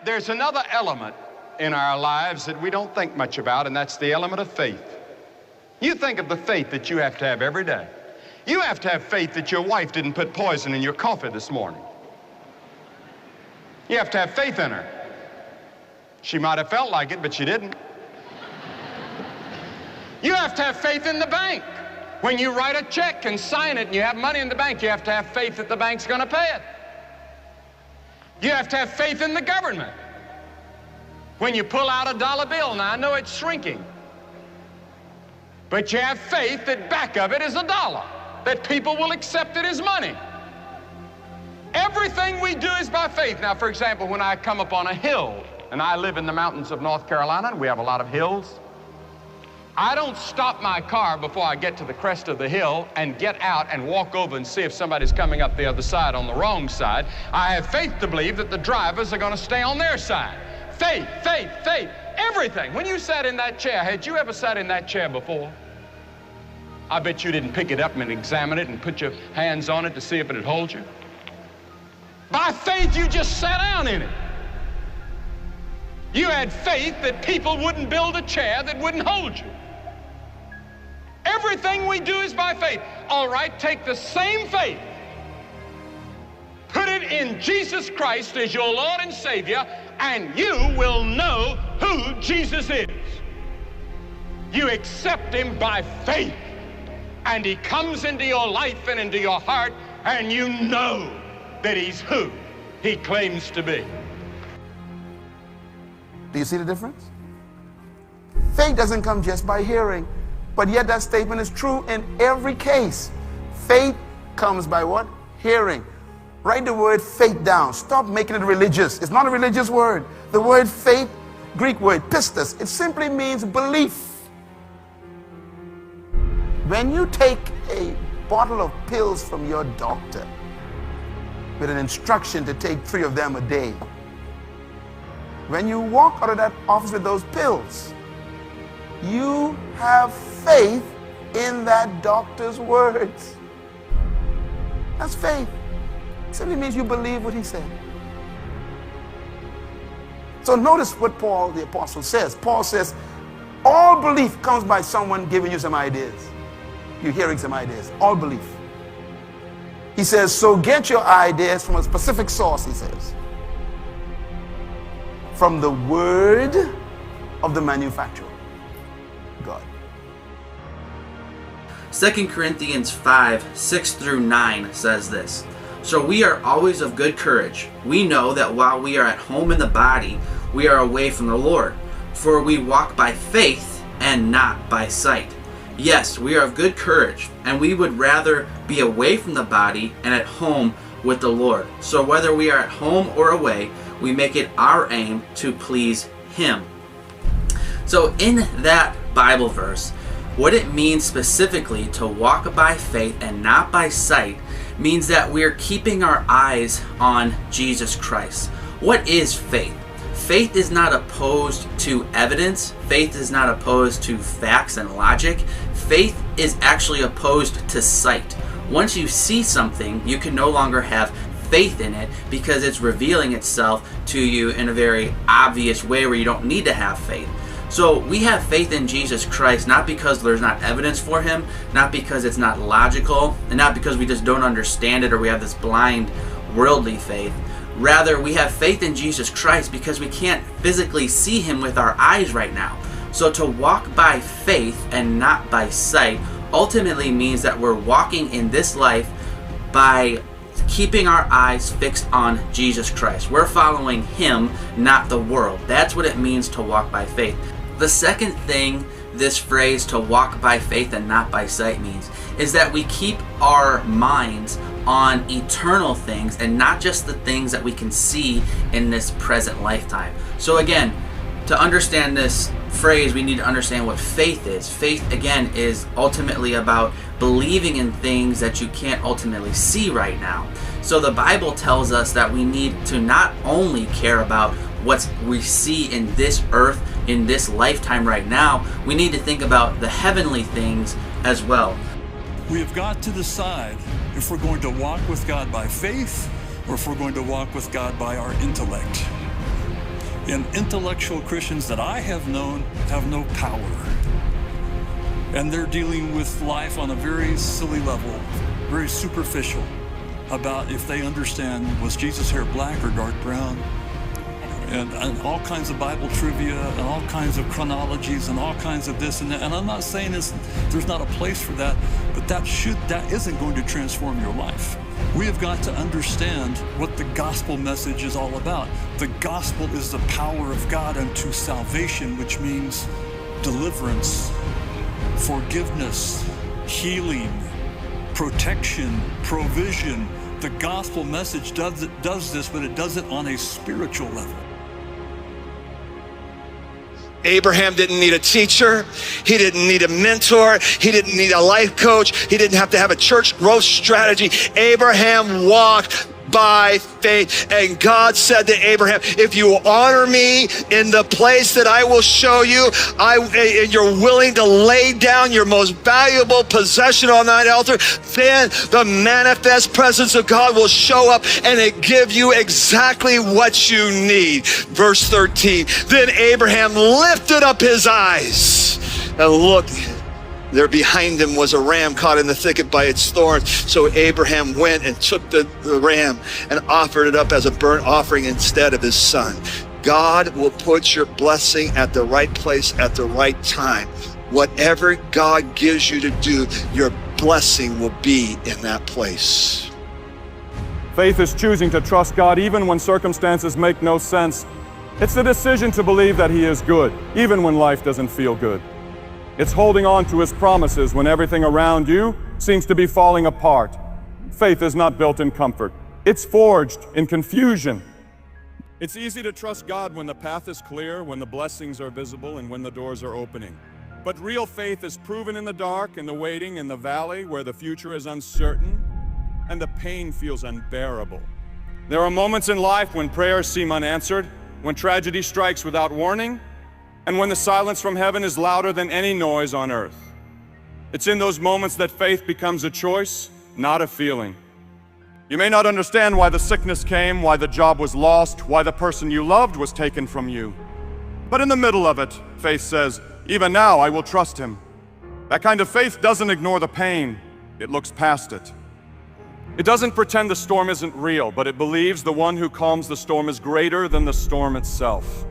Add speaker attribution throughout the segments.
Speaker 1: There's another element in our lives that we don't think much about, and that's the element of faith. You think of the faith that you have to have every day. You have to have faith that your wife didn't put poison in your coffee this morning. You have to have faith in her. She might have felt like it, but she didn't. You have to have faith in the bank. When you write a check and sign it and you have money in the bank, you have to have faith that the bank's going to pay it. You have to have faith in the government. When you pull out a dollar bill, now I know it's shrinking, but you have faith that back of it is a dollar, that people will accept it as money. Everything we do is by faith. Now, for example, when I come up on a hill, and I live in the mountains of North Carolina, and we have a lot of hills, I don't stop my car before I get to the crest of the hill and get out and walk over and see if somebody's coming up the other side on the wrong side. I have faith to believe that the drivers are going to stay on their side. Faith, faith, faith, everything. When you sat in that chair, had you ever sat in that chair before? I bet you didn't pick it up and examine it and put your hands on it to see if it would hold you. By faith, you just sat down in it. You had faith that people wouldn't build a chair that wouldn't hold you. Everything we do is by faith. All right, take the same faith, put it in Jesus Christ as your Lord and Savior, and you will know who Jesus is. You accept Him by faith, and He comes into your life and into your heart, and you know that He's who He claims to be.
Speaker 2: Do you see the difference? Faith doesn't come just by hearing, but yet that statement is true in every case. Faith comes by what? Hearing. Write the word faith down. Stop making it religious. It's not a religious word. The word faith, Greek word pistis, it simply means belief. When you take a bottle of pills from your doctor with an instruction to take 3 of them a day, when you walk out of that office with those pills, you have faith in that doctor's words. That's faith. It simply means you believe what he said. So notice what Paul the apostle says. Paul says, all belief comes by someone giving you some ideas. You're hearing some ideas. All belief. He says, so get your ideas from a specific source, he says. From the word of the manufacturer, God.
Speaker 3: 2 Corinthians 5, 6 through 9 says this. So we are always of good courage. We know that while we are at home in the body, we are away from the Lord. For we walk by faith and not by sight. Yes, we are of good courage, and we would rather be away from the body and at home with the Lord. So whether we are at home or away, we make it our aim to please Him. So in that Bible verse, what it means specifically to walk by faith and not by sight means that we're keeping our eyes on Jesus Christ. What is faith? Faith is not opposed to evidence. Faith is not opposed to facts and logic. Faith is actually opposed to sight. Once you see something, you can no longer have faith in it because it's revealing itself to you in a very obvious way where you don't need to have faith. So we have faith in Jesus Christ not because there's not evidence for Him, not because it's not logical, and not because we just don't understand it or we have this blind worldly faith. Rather, we have faith in Jesus Christ because we can't physically see Him with our eyes right now. So to walk by faith and not by sight ultimately means that we're walking in this life by keeping our eyes fixed on Jesus Christ. We're following Him, not the world. That's what it means to walk by faith. The second thing this phrase to walk by faith and not by sight means is that we keep our minds on eternal things and not just the things that we can see in this present lifetime. So again, to understand this phrase, we need to understand what faith is. Faith, again, is ultimately about believing in things that you can't ultimately see right now. So the Bible tells us that we need to not only care about what we see in this earth, in this lifetime right now, we need to think about the heavenly things as well.
Speaker 4: We have got to decide if we're going to walk with God by faith or if we're going to walk with God by our intellect. And intellectual Christians that I have known have no power. And they're dealing with life on a very silly level, very superficial, about if they understand, was Jesus' hair black or dark brown? And all kinds of Bible trivia and all kinds of chronologies and all kinds of this and that. And I'm not saying there's not a place for that, but that isn't going to transform your life. We have got to understand what the gospel message is all about. The gospel is the power of God unto salvation, which means deliverance, forgiveness, healing, protection, provision. The gospel message does this, but it does it on a spiritual level.
Speaker 5: Abraham didn't need a teacher. He didn't need a mentor. He didn't need a life coach. He didn't have to have a church growth strategy. Abraham walked by faith. And God said to Abraham, if you honor me in the place that I will show you, and you're willing to lay down your most valuable possession on that altar, then the manifest presence of God will show up and it give you exactly what you need. Verse 13, then Abraham lifted up his eyes and looked. There behind him was a ram caught in the thicket by its thorns. So Abraham went and took the ram and offered it up as a burnt offering instead of his son. God will put your blessing at the right place at the right time. Whatever God gives you to do, your blessing will be in that place.
Speaker 6: Faith is choosing to trust God even when circumstances make no sense. It's the decision to believe that He is good, even when life doesn't feel good. It's holding on to His promises when everything around you seems to be falling apart. Faith is not built in comfort. It's forged in confusion. It's easy to trust God when the path is clear, when the blessings are visible, and when the doors are opening. But real faith is proven in the dark, in the waiting, in the valley, where the future is uncertain and the pain feels unbearable. There are moments in life when prayers seem unanswered, when tragedy strikes without warning, and when the silence from heaven is louder than any noise on earth. It's in those moments that faith becomes a choice, not a feeling. You may not understand why the sickness came, why the job was lost, why the person you loved was taken from you. But in the middle of it, faith says, even now I will trust Him. That kind of faith doesn't ignore the pain, it looks past it. It doesn't pretend the storm isn't real, but it believes the one who calms the storm is greater than the storm itself.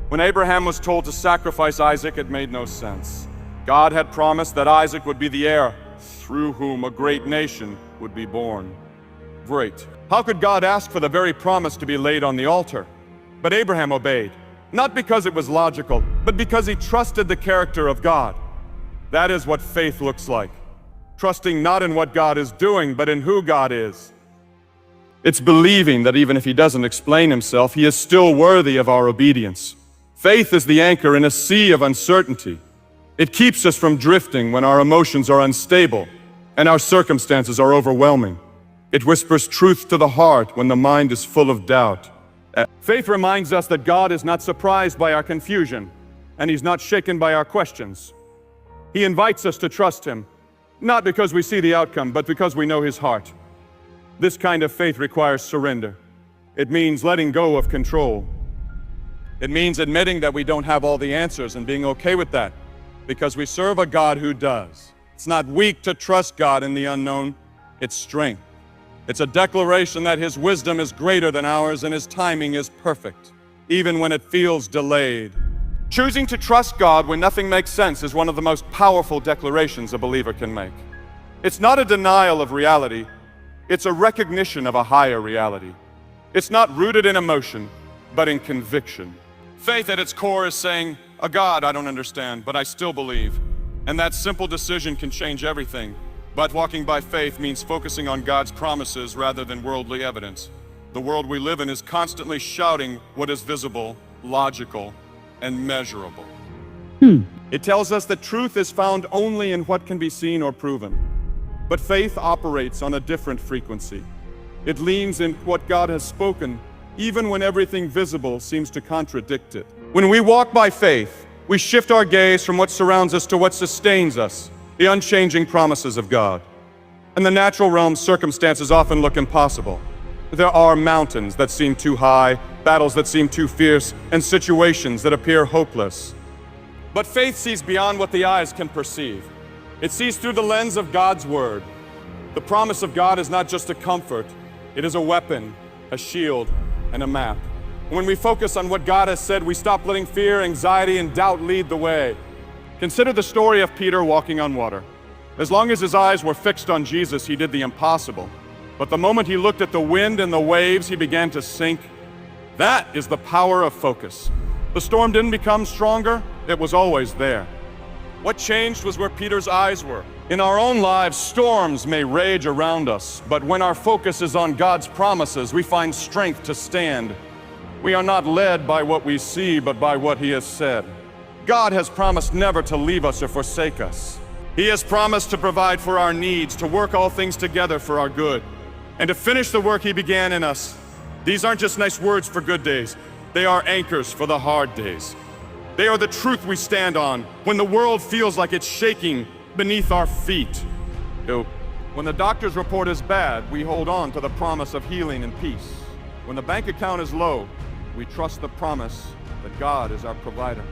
Speaker 6: When Abraham was told to sacrifice Isaac, it made no sense. God had promised that Isaac would be the heir, through whom a great nation would be born. Great. How could God ask for the very promise to be laid on the altar? But Abraham obeyed, not because it was logical, but because he trusted the character of God. That is what faith looks like. Trusting not in what God is doing, but in who God is. It's believing that even if He doesn't explain Himself, He is still worthy of our obedience. Faith is the anchor in a sea of uncertainty. It keeps us from drifting when our emotions are unstable and our circumstances are overwhelming. It whispers truth to the heart when the mind is full of doubt. Faith reminds us that God is not surprised by our confusion, and He's not shaken by our questions. He invites us to trust Him, not because we see the outcome, but because we know His heart. This kind of faith requires surrender. It means letting go of control. It means admitting that we don't have all the answers and being okay with that, because we serve a God who does. It's not weak to trust God in the unknown, it's strength. It's a declaration that His wisdom is greater than ours and His timing is perfect, even when it feels delayed. Choosing to trust God when nothing makes sense is one of the most powerful declarations a believer can make. It's not a denial of reality, it's a recognition of a higher reality. It's not rooted in emotion, but in conviction. Faith at its core is saying, a God I don't understand, but I still believe. And that simple decision can change everything. But walking by faith means focusing on God's promises rather than worldly evidence. The world we live in is constantly shouting what is visible, logical, and measurable. It tells us that truth is found only in what can be seen or proven. But faith operates on a different frequency. It leans in what God has spoken, even when everything visible seems to contradict it. When we walk by faith, we shift our gaze from what surrounds us to what sustains us, the unchanging promises of God. In the natural realm, circumstances often look impossible. There are mountains that seem too high, battles that seem too fierce, and situations that appear hopeless. But faith sees beyond what the eyes can perceive. It sees through the lens of God's word. The promise of God is not just a comfort, it is a weapon, a shield, and a map. When we focus on what God has said, we stop letting fear, anxiety, and doubt lead the way. Consider the story of Peter walking on water. As long as his eyes were fixed on Jesus, he did the impossible. But the moment he looked at the wind and the waves, he began to sink. That is the power of focus. The storm didn't become stronger, it was always there. What changed was where Peter's eyes were. In our own lives, storms may rage around us, but when our focus is on God's promises, we find strength to stand. We are not led by what we see, but by what He has said. God has promised never to leave us or forsake us. He has promised to provide for our needs, to work all things together for our good, and to finish the work He began in us. These aren't just nice words for good days. They are anchors for the hard days. They are the truth we stand on when the world feels like it's shaking beneath our feet. When the doctor's report is bad, we hold on to the promise of healing and peace. When the bank account is low, we trust the promise that God is our provider.